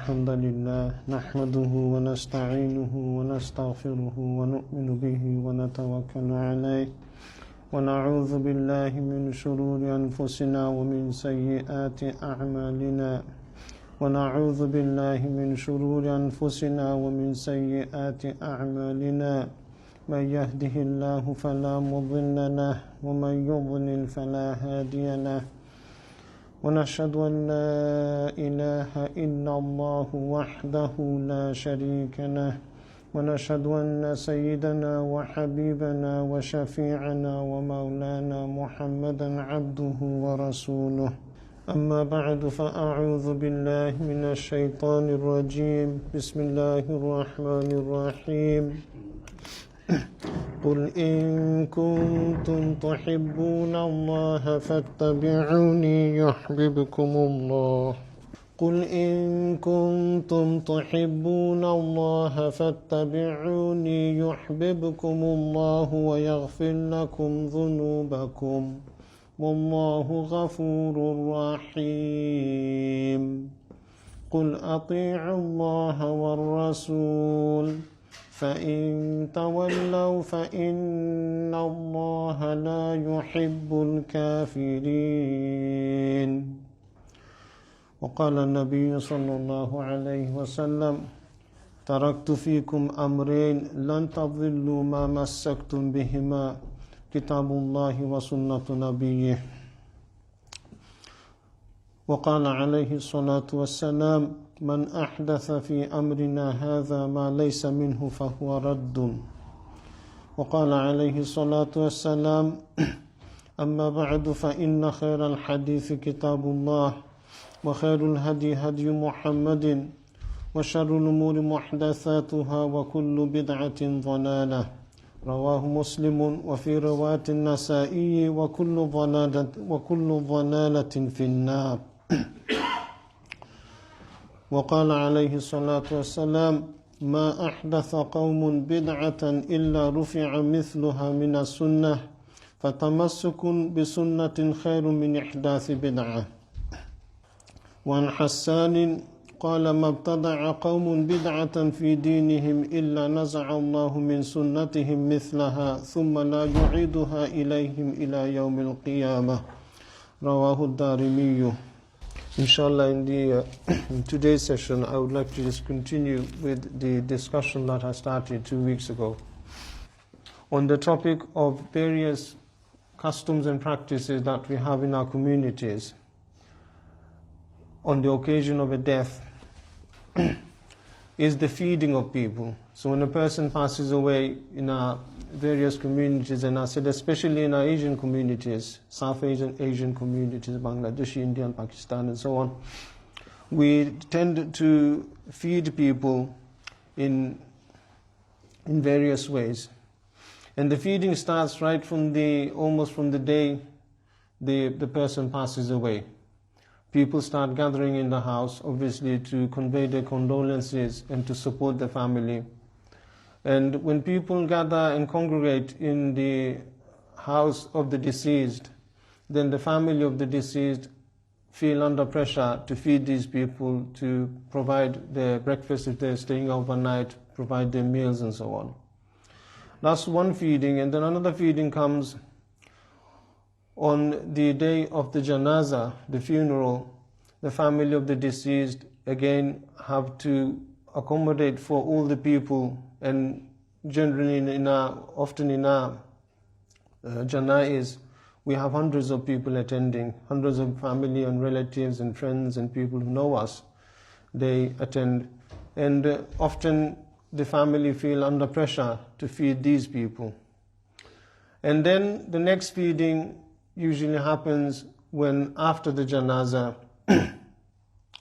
الحمد لله نحمده ونستعينه ونستغفره ونؤمن به ونتوكل عليه ونعوذ بالله من شرور أنفسنا ومن سيئات أعمالنا ونعوذ بالله من شرور أنفسنا ومن سيئات أعمالنا من يهده الله فلا مضل له ومن يضلل فلا هادي له ونشهد أن لا إله إلا الله وحده لا شريك له ونشهد أن سيدنا وحبيبنا وشفيعنا ومولانا محمدا عبده ورسوله أما بعد فأعوذ بالله من الشيطان الرجيم بسم الله الرحمن الرحيم قل إن كنتم تحبون الله فاتبعوني يحببكم الله قل إن كنتم تحبون الله فاتبعوني يحببكم الله ويغفر لكم ذنوبكم والله غفور رحيم قل أطيعوا الله والرسول فإن تولوا فإن الله لا يحب الكافرين وقال النبي صلى الله عليه وسلم تركت فيكم أمرين لن تضلوا ما مسكتم بهما كتاب الله وسنة نبيه وقال عليه الصلاة والسلام من أحدث في أمرنا هذا ما ليس منه فهو رد وقال عليه الصلاة والسلام أما بعد فإن خير الحديث كتاب الله وخير الهدي هدي محمد وشر الأمور محدثاتها وكل بدعة ضلالة رواه مسلم وفي رواية النسائي وكل ضلالة في النار وقال عليه الصلاة والسلام ما أحدث قوم بدعة إلا رفع مثلها من السنة فتمسك بسنة خير من إحداث بدعة وعن حسان قال ما ابتدع قوم بدعة في دينهم إلا نزع الله من سنتهم مثلها ثم لا يعيدها إليهم إلى يوم القيامة رواه الدارمي. Inshallah, in today's session, I would like to just continue with the discussion that I started 2 weeks ago on the topic of various customs and practices that we have in our communities on the occasion of a death is the feeding of people. So when a person passes away in our various communities, and I said especially in our Asian communities, South Asian communities, Bangladesh, India, and Pakistan, and so on, we tend to feed people in various ways. And the feeding starts right from almost from the day the person passes away. People start gathering in the house, obviously, to convey their condolences and to support the family. And when people gather and congregate in the house of the deceased, then the family of the deceased feel under pressure to feed these people, to provide their breakfast if they're staying overnight, provide their meals and so on. That's one feeding, and then another feeding comes on the day of the janazah, the funeral. The family of the deceased again have to accommodate for all the people, and generally often in our janais, we have hundreds of people attending, hundreds of family and relatives and friends and people who know us, they attend. And often the family feel under pressure to feed these people. And then the next feeding usually happens when after the janazah,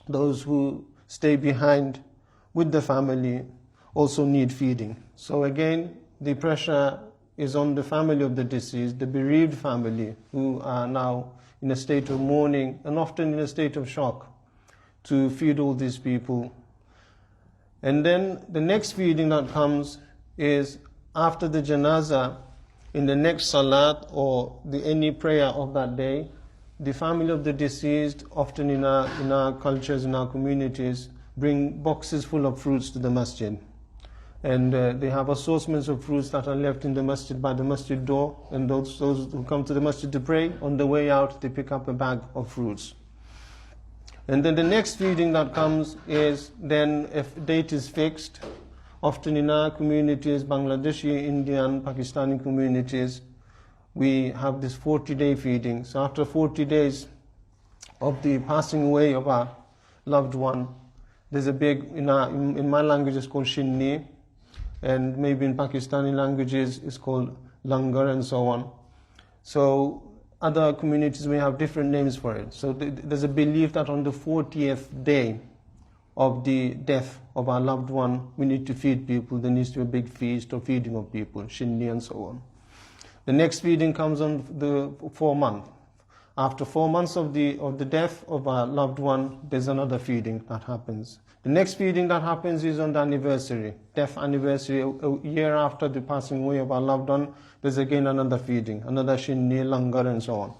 those who stay behind with the family also need feeding. So again, the pressure is on the family of the deceased, the bereaved family, who are now in a state of mourning and often in a state of shock, to feed all these people. And then the next feeding that comes is after the janazah, in the next salat or any prayer of that day, the family of the deceased, often in our cultures, in our communities, bring boxes full of fruits to the masjid. And they have assortments of fruits that are left in the masjid by the masjid door. And those who come to the masjid to pray, on the way out, they pick up a bag of fruits. And then the next feeding that comes is then if date is fixed. Often in our communities, Bangladeshi, Indian, Pakistani communities, we have this 40-day feeding. So after 40 days of the passing away of our loved one, there's a big, in my language it's called shinni, and maybe in Pakistani languages it's called langar and so on. So other communities may have different names for it. So there's a belief that on the 40th day of the death of our loved one, we need to feed people. There needs to be a big feast or feeding of people, shinni and so on. The next feeding comes on the 4 month. After 4 months of the death of our loved one, there's another feeding that happens. The next feeding that happens is on the anniversary, death anniversary, a year after the passing away of our loved one, there's again another feeding, another shinni, langar and so on.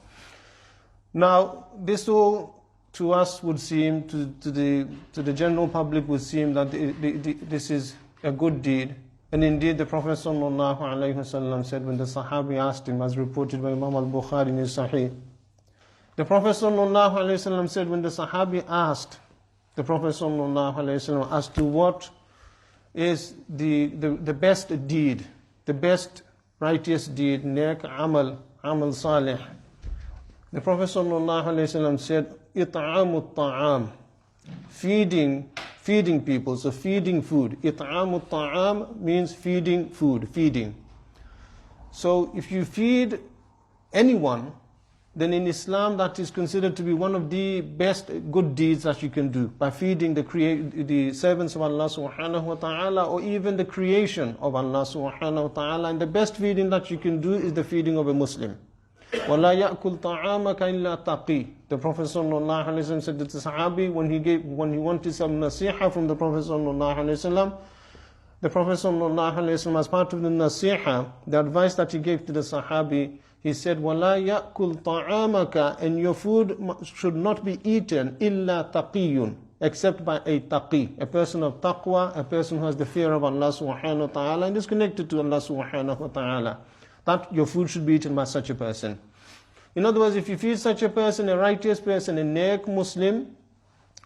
Now, this all to us would seem, to the general public would seem that this is a good deed. And indeed the Prophet ﷺ said when the Sahabi asked him, as reported by Imam al-Bukhari in his Sahih, the Prophet ﷺ said when the Sahabi asked the Prophet ﷺ as to what is the best deed, the best righteous deed, nek amal salih, the Prophet ﷺ said, it'amu ta'am, feeding people, so feeding food. It'amu ta'am means feeding food, feeding. So if you feed anyone, then in Islam that is considered to be one of the best good deeds that you can do, by feeding the servants of Allah subhanahu wa ta'ala, or even the creation of Allah subhanahu wa ta'ala. And the best feeding that you can do is the feeding of a Muslim. وَلَا يَأْكُلْ طَعَامَكَ إِلَّا تَقِي. The Prophet sallallahu alaihi wasallam said to the Sahabi when he wanted some nasiha from the Prophet sallallahu alaihi wasallam, the Prophet sallallahu alaihi wasallam, as part of the nasiha, the advice that he gave to the Sahabi, he said, وَلَا يَأْكُلْ طَعَامَكَ, and your food should not be eaten إِلَّا تَقِيٌّ, except by a taqi, a person of taqwa, a person who has the fear of Allah subhanahu wa ta'ala and is connected to Allah subhanahu wa ta'ala. That your food should be eaten by such a person. In other words, if you feed such a person, a righteous person, a nek Muslim,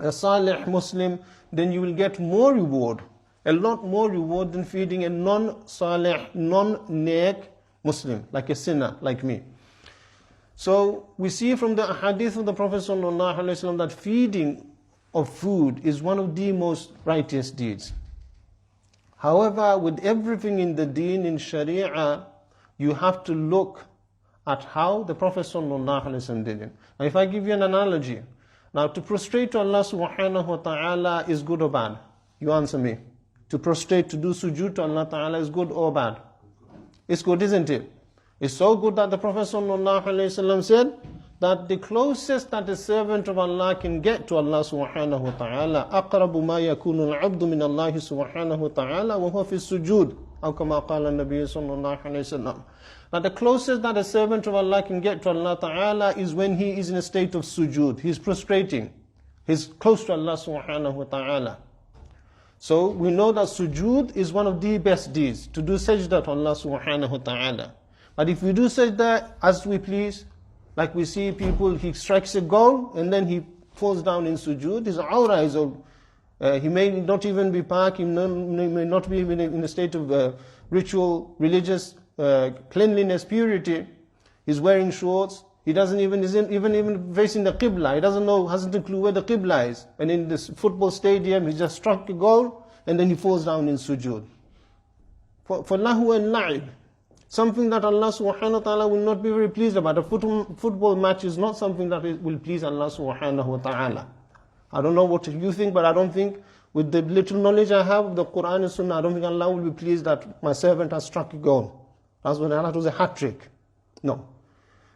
a salih Muslim, then you will get more reward, a lot more reward than feeding a non-salih, non-nek Muslim, like a sinner, like me. So we see from the hadith of the Prophet ﷺ that feeding of food is one of the most righteous deeds. However, with everything in the deen, in Sharia, you have to look at how the Prophet ﷺ did it. Now, if I give you an analogy, now to prostrate to Allah subhanahu wa ta'ala is good or bad? You answer me. To prostrate, to do sujood to Allah ta'ala is good or bad? It's good, isn't it? It's so good that the Prophet ﷺ said that the closest that a servant of Allah can get to Allah subhanahu wa ta'ala, أَقْرَبُ مَا يَكُونُ الْعَبْدُ مِنَ اللَّهِ سُبْحَانَهُ وَتَعَالَى وَهُوَ فِي السُّجُودِ أو كما قال النبي صلى الله عليه وسلم. Now the closest that a servant of Allah can get to Allah Ta'ala is when he is in a state of sujood. He's prostrating. He's close to Allah subhanahu wa ta'ala. So we know that sujood is one of the best deeds, to do sajda to Allah subhanahu wa ta'ala. But if we do sajda as we please, like we see people, he strikes a goal and then he falls down in sujood, his aura is all, he may not even be pak, he may not be even in a state of ritual, religious cleanliness, purity. He's wearing shorts. He isn't even facing the Qibla. He doesn't know, hasn't a clue where the Qibla is. And in this football stadium, he just struck a goal and then he falls down in sujood. For lahu and la'ib, something that Allah subhanahu wa ta'ala will not be very pleased about. A football match is not something that will please Allah subhanahu wa ta'ala. I don't know what you think, but I don't think, with the little knowledge I have of the Quran and Sunnah, I don't think Allah will be pleased that my servant has struck a goal. That's when Allah was a hat trick. No.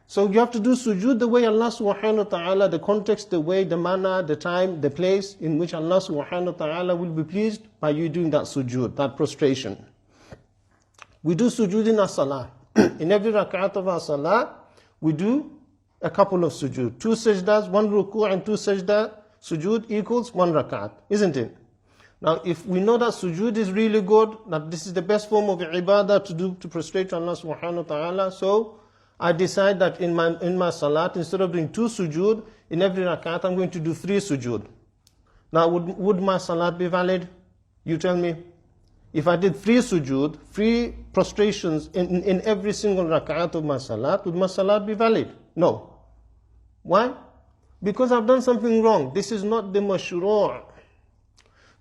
So you have to do sujood the way Allah subhanahu wa ta'ala, the context, the way, the manner, the time, the place in which Allah subhanahu wa ta'ala will be pleased by you doing that sujood, that prostration. We do sujood in our salah. In every rak'at of our salah, we do a couple of sujood. 2 sajdas, 1 ruku' and 2 sajda sujood equals 1 rak'at, isn't it? Now, if we know that sujood is really good, that this is the best form of ibadah to do, to prostrate to Allah subhanahu wa ta'ala, so I decide that in my salat, instead of doing 2 sujood, in every rakat, I'm going to do 3 sujood. Now, would my salat be valid? You tell me. If I did 3 sujood, 3 prostrations in every single rakat of my salat, would my salat be valid? No. Why? Because I've done something wrong. This is not the mashru'.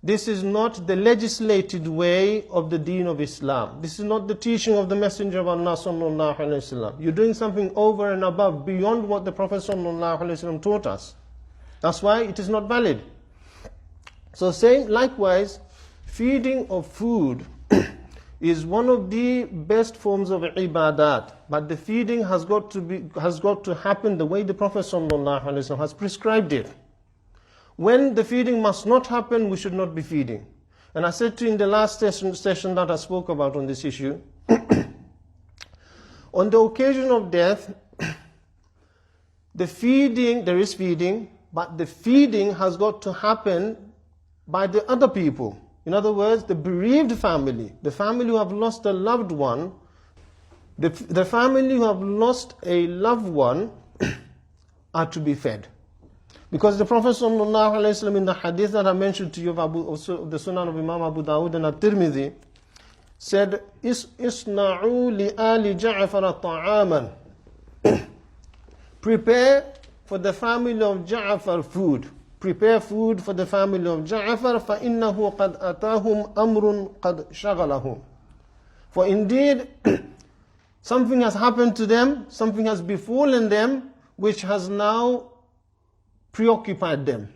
This is not the legislated way of the deen of Islam. This is not the teaching of the Messenger of Allah sallallahu alaihi wasallam. You're doing something over and above, beyond what the Prophet sallallahu alaihi wasallam taught us. That's why it is not valid. So same, likewise, feeding of food is one of the best forms of ibadat. But the feeding has got to happen the way the Prophet sallallahu alaihi wasallam has prescribed it. When the feeding must not happen, we should not be feeding. And I said to you in the last session that I spoke about on this issue, on the occasion of death, the feeding, there is feeding, but the feeding has got to happen by the other people. In other words, the bereaved family, the family who have lost a loved one, the family who have lost a loved one are to be fed. Because the Prophet ﷺ in the hadith that I mentioned to you of the Sunnah of Imam Abu Dawud and At-Tirmidhi said, Isna'u li ali Ja'far ta'aman. Prepare for the family of Ja'far food. Prepare food for the family of Ja'far, فَإِنَّهُ قَدْ أَتَاهُمْ أَمْرٌ قَدْ شَغَلَهُمْ. For indeed, something has happened to them, something has befallen them, which has now preoccupied them.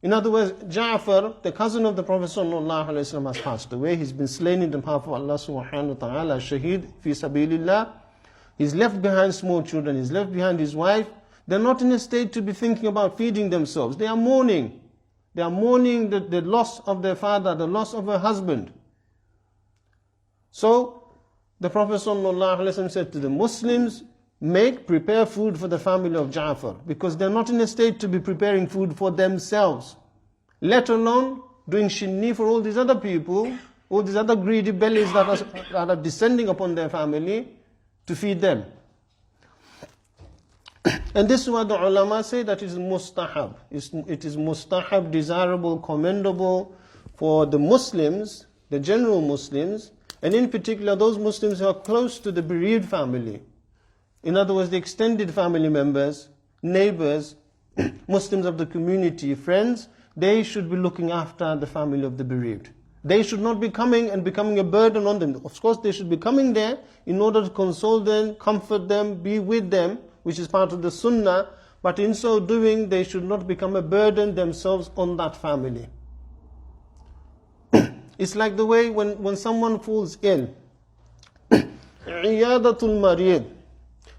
In other words, Ja'far, the cousin of the Prophet ﷺ, has passed away. He's been slain in the path of Allah subhanahu wa ta'ala, shaheed fi sabilillah. He's left behind small children, he's left behind his wife. They're not in a state to be thinking about feeding themselves. They are mourning. They are mourning the loss of their father, the loss of her husband. So, the Prophet ﷺ said to the Muslims, prepare food for the family of Ja'far, because they're not in a state to be preparing food for themselves, let alone doing shinni for all these other people, all these other greedy bellies that are descending upon their family to feed them. And this is what the ulama say, that is mustahab. It is mustahab, desirable, commendable for the Muslims, the general Muslims, and in particular those Muslims who are close to the bereaved family. In other words, the extended family members, neighbors, Muslims of the community, friends, they should be looking after the family of the bereaved. They should not be coming and becoming a burden on them. Of course, they should be coming there in order to console them, comfort them, be with them, which is part of the sunnah, but in so doing, they should not become a burden themselves on that family. It's like the way when someone falls ill, Iyadatul Marid,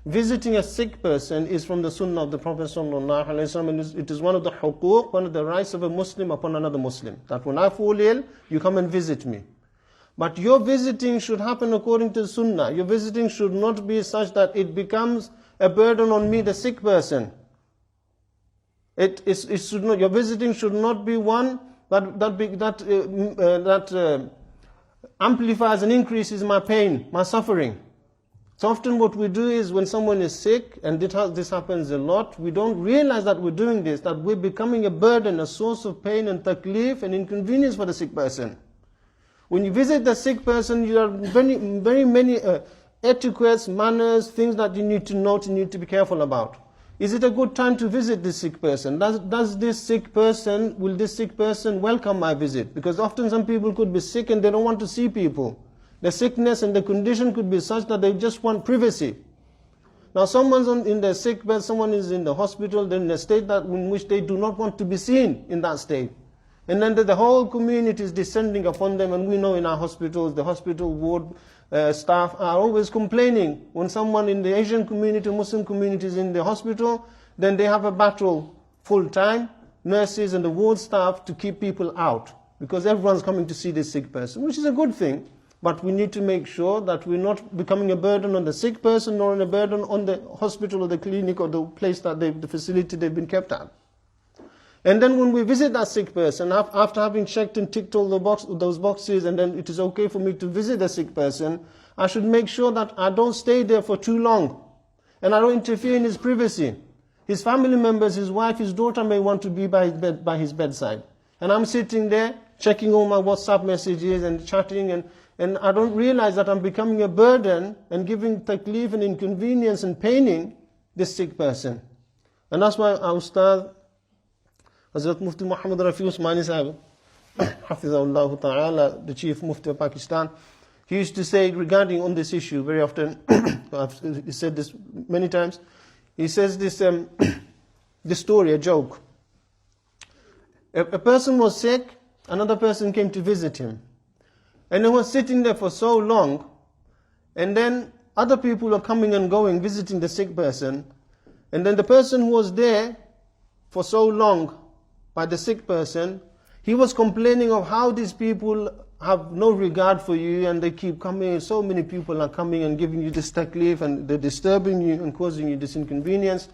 visiting a sick person, is from the sunnah of the Prophet ﷺ, and it is one of the huquq, one of the rights of a Muslim upon another Muslim, that when I fall ill, you come and visit me. But your visiting should happen according to the sunnah. Your visiting should not be such that it becomes a burden on me, the sick person. It should not. Your visiting should not be one that amplifies and increases my pain, my suffering. So often what we do is when someone is sick, and this happens a lot, we don't realize that we're doing this, that we're becoming a burden, a source of pain and taklif and inconvenience for the sick person. When you visit the sick person, you have very many etiquettes, manners, things that you need to note, you need to be careful about. Is it a good time to visit this sick person? Will this sick person welcome my visit? Because often some people could be sick and they don't want to see people. The sickness and the condition could be such that they just want privacy. Now someone's in the sick bed, someone is in the hospital, they're in a state in which they do not want to be seen in that state. And then the whole community is descending upon them, and we know in our hospitals, the hospital ward staff are always complaining. When someone in the Asian community, Muslim community is in the hospital, then they have a battle full time, nurses and the ward staff, to keep people out, because everyone's coming to see this sick person, which is a good thing. But we need to make sure that we're not becoming a burden on the sick person, nor a burden on the hospital or the clinic or the place that the facility they've been kept at. And then when we visit that sick person, after having checked and ticked all those boxes, and then it is okay for me to visit the sick person, I should make sure that I don't stay there for too long. And I don't interfere in his privacy. His family members, his wife, his daughter may want to be by his bedside. And I'm sitting there, checking all my WhatsApp messages and chatting, and I don't realize that I'm becoming a burden and giving taklif and inconvenience and paining this sick person. And that's why our Ustad, Hazrat Mufti Muhammad Rafi Usmani Sahib, Hafizahullah Ta'ala, the Chief Mufti of Pakistan, he used to say regarding on this issue very often, he said this many times, he says this story, a joke. A person was sick, another person came to visit him. And he was sitting there for so long, and then other people are coming and going, visiting the sick person. And then the person who was there for so long by the sick person, he was complaining of how these people have no regard for you, and they keep coming, so many people are coming and giving you this taklif, and they're disturbing you and causing you this inconvenience.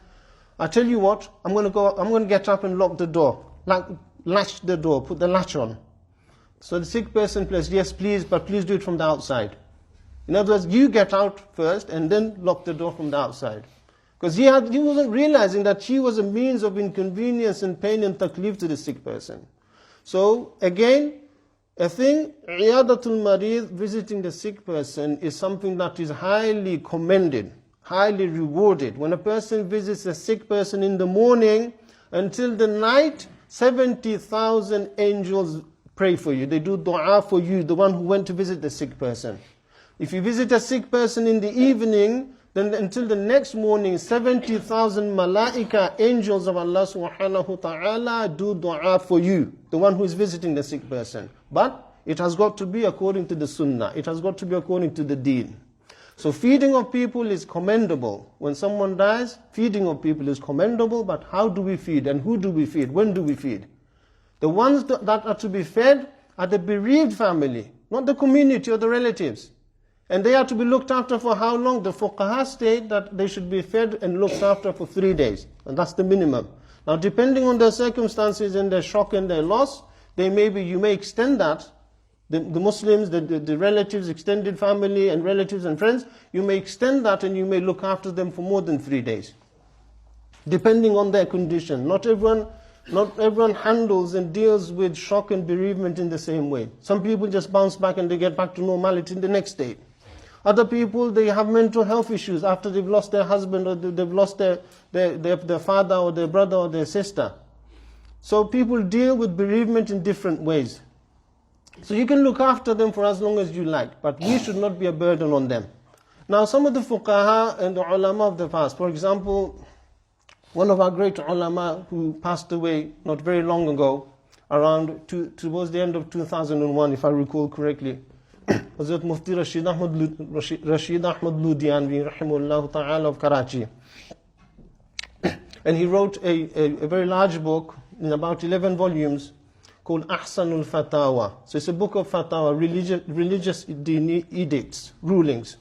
I tell you what, I'm going to get up and lock the door, latch the door, put the latch on. So the sick person says, yes, please, but please do it from the outside. In other words, you get out first and then lock the door from the outside. Because he wasn't realizing that he was a means of inconvenience and pain and taklif to the sick person. So again, a thing, iyadatul marid, visiting the sick person, is something that is highly commended, highly rewarded. When a person visits a sick person in the morning until the night, 70,000 angels pray for you. They do dua for you, the one who went to visit the sick person. If you visit a sick person in the evening, then until the next morning, 70,000 malaika, angels of Allah subhanahu wa ta'ala, do dua for you, the one who is visiting the sick person. But it has got to be according to the sunnah. It has got to be according to the deen. So feeding of people is commendable. When someone dies, feeding of people is commendable, but how do we feed and who do we feed? When do we feed? The ones that are to be fed are the bereaved family, not the community or the relatives. And they are to be looked after for how long? The fuqaha state that they should be fed and looked after for 3 days. And that's the minimum. Now depending on their circumstances and their shock and their loss, you may extend that. The Muslims, the relatives, extended family and relatives and friends, you may extend that and you may look after them for more than 3 days. Depending on their condition. Not everyone handles and deals with shock and bereavement in the same way. Some people just bounce back and they get back to normality in the next day. Other people, they have mental health issues after they've lost their husband or they've lost their father or their brother or their sister. So people deal with bereavement in different ways. So you can look after them for as long as you like, but we should not be a burden on them. Now some of the fuqaha and the ulama of the past, for example, one of our great ulama who passed away not very long ago, towards the end of 2001, if I recall correctly, Hazrat Mufti Rashid Ahmad Ludianvi, rahimahullah ta'ala, of Karachi. And he wrote a very large book in about 11 volumes called Ahsanul Fatawa. So it's a book of fatwa, religious edicts, rulings.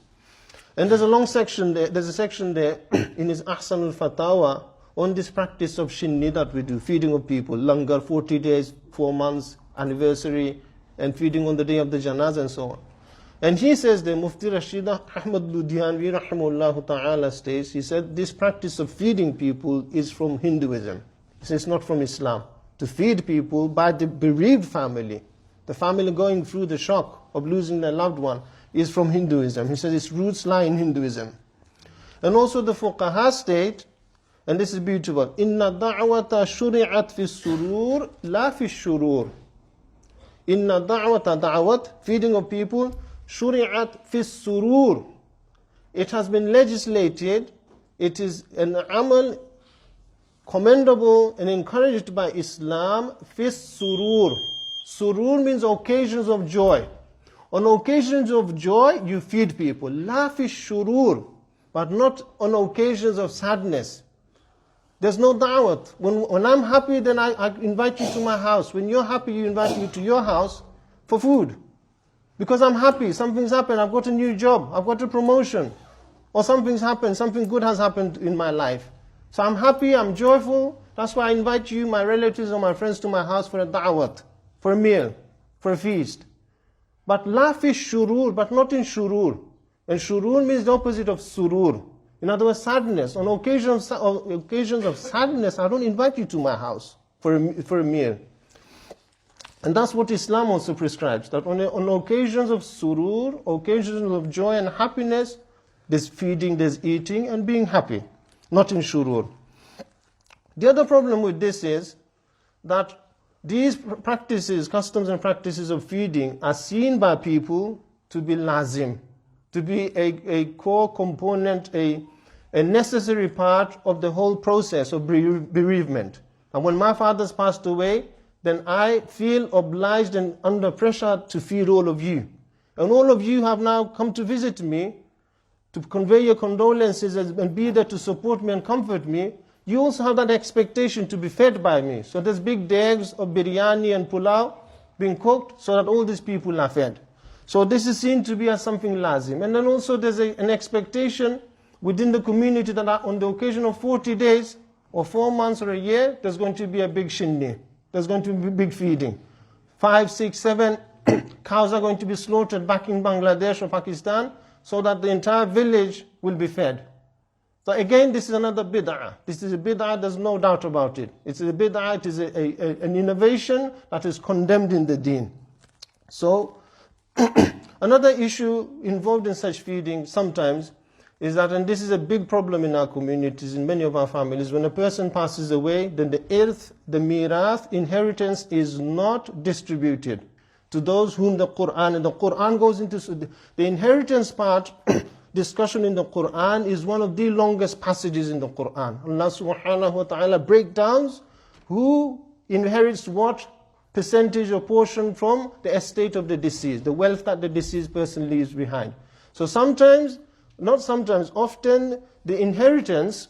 And there's a section there in his Ahsanul Fatawa on this practice of shinni that we do, feeding of people, langar, 40 days, 4 months, anniversary, and feeding on the day of the janazah and so on. And he says that Mufti Rashid Ahmad Ludianvi rahimahullah ta'ala states, he said this practice of feeding people is from Hinduism. He says it's not from Islam. To feed people by the bereaved family, the family going through the shock of losing their loved one, is from Hinduism. He says its roots lie in Hinduism. And also the fuqaha state, and this is beautiful, Inna da'wata shuri'at fi surur la fi shurur. Inna da'wata da'wat, feeding of people, shuri'at fi surur. It has been legislated, it is an amal commendable and encouraged by Islam, fi surur. Surur means occasions of joy. On occasions of joy, you feed people. La fi shurur, but not on occasions of sadness. There's no da'wat. When I'm happy, then I invite you to my house. When you're happy, you invite me to your house for food. Because I'm happy, something's happened, I've got a new job, I've got a promotion. Or something's happened, something good has happened in my life. So I'm happy, I'm joyful, That's why I invite you, my relatives or my friends, to my house for a da'wat, for a meal, for a feast. But lafish shurur, but not in shurur. And shurur means the opposite of surur. In other words, sadness. On occasions of sadness, I don't invite you to my house for a meal. And that's what Islam also prescribes, that on occasions of surur, occasions of joy and happiness, there's feeding, there's eating, and being happy, not in shurur. The other problem with this is that these practices, customs and practices of feeding are seen by people to be lazim, to be a core component, a necessary part of the whole process of bereavement. And when my father's passed away, then I feel obliged and under pressure to feed all of you. And all of you have now come to visit me, to convey your condolences and be there to support me and comfort me. You also have that expectation to be fed by me. So there's big days of biryani and pulao being cooked so that all these people are fed. So this is seen to be as something lazim. And then also there's an expectation within the community that on the occasion of 40 days or 4 months or a year, there's going to be a big shinni. There's going to be big feeding. 5, 6, 7 cows are going to be slaughtered back in Bangladesh or Pakistan so that the entire village will be fed. So again, this is another bid'ah. This is a bid'ah, there's no doubt about it. It's a bid'ah, it is an innovation that is condemned in the deen. So, another issue involved in such feeding sometimes is that, and this is a big problem in our communities, in many of our families, when a person passes away, then the irth, the mirath, inheritance is not distributed to those whom the Quran, and the Quran goes into, the inheritance part, discussion in the Quran is one of the longest passages in the Quran. Allah subhanahu wa ta'ala breakdowns who inherits what percentage or portion from the estate of the deceased, the wealth that the deceased person leaves behind. So sometimes, not sometimes, often the inheritance,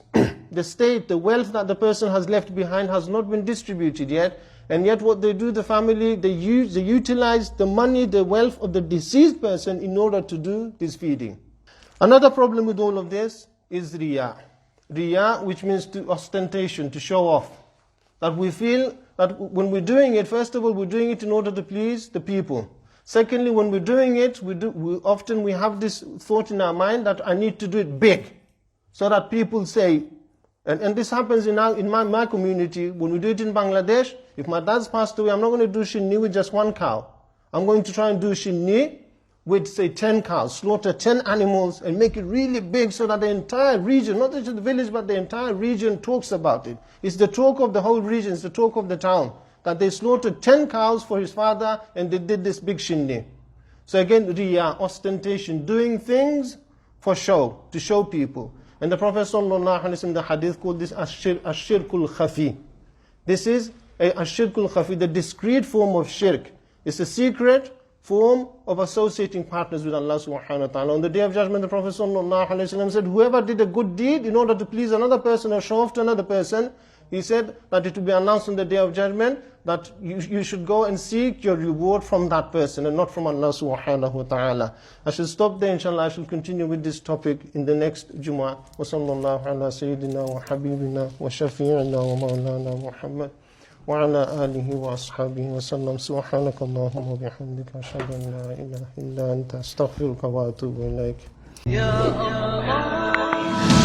the state, the wealth that the person has left behind has not been distributed yet. And yet what they do, the family, they utilize the money, the wealth of the deceased person in order to do this feeding. Another problem with all of this is riya. Riya, which means to ostentation, to show off. That we feel that when we're doing it, first of all, we're doing it in order to please the people. Secondly, when we're doing it, we have this thought in our mind that I need to do it big, so that people say, and this happens in my community, when we do it in Bangladesh, if my dad's passed away, I'm not going to do shinni with just one cow. I'm going to try and do shinni with, say, 10 cows, slaughter 10 animals and make it really big so that the entire region, not just the village, but the entire region talks about it. It's the talk of the whole region, it's the talk of the town, that they slaughtered 10 cows for his father and they did this big shinni. So again, riya, ostentation, doing things for show, to show people. And the Prophet ﷺ, the hadith called this ashirkul khafi. This is ashirkul khafi, the discreet form of shirk. It's a secret form of associating partners with Allah subhanahu wa ta'ala. On the Day of Judgment, the Prophet ﷺ said, whoever did a good deed in order to please another person or show off to another person, he said that it will be announced on the Day of Judgment that you should go and seek your reward from that person and not from Allah subhanahu wa ta'ala. I shall stop there, inshallah. I shall continue with this topic in the next Jumu'ah. Wa sallallahu ala sayyidina wa habibina wa shafi'ina wa mawlana Muhammad wa ala alihi wa ashabihi wa sallam. Subhanaka Allahumma wa bihamdika ashhadu an la ilaha illa anta astaghfiruka wa atubu ilaik. Ya Allah.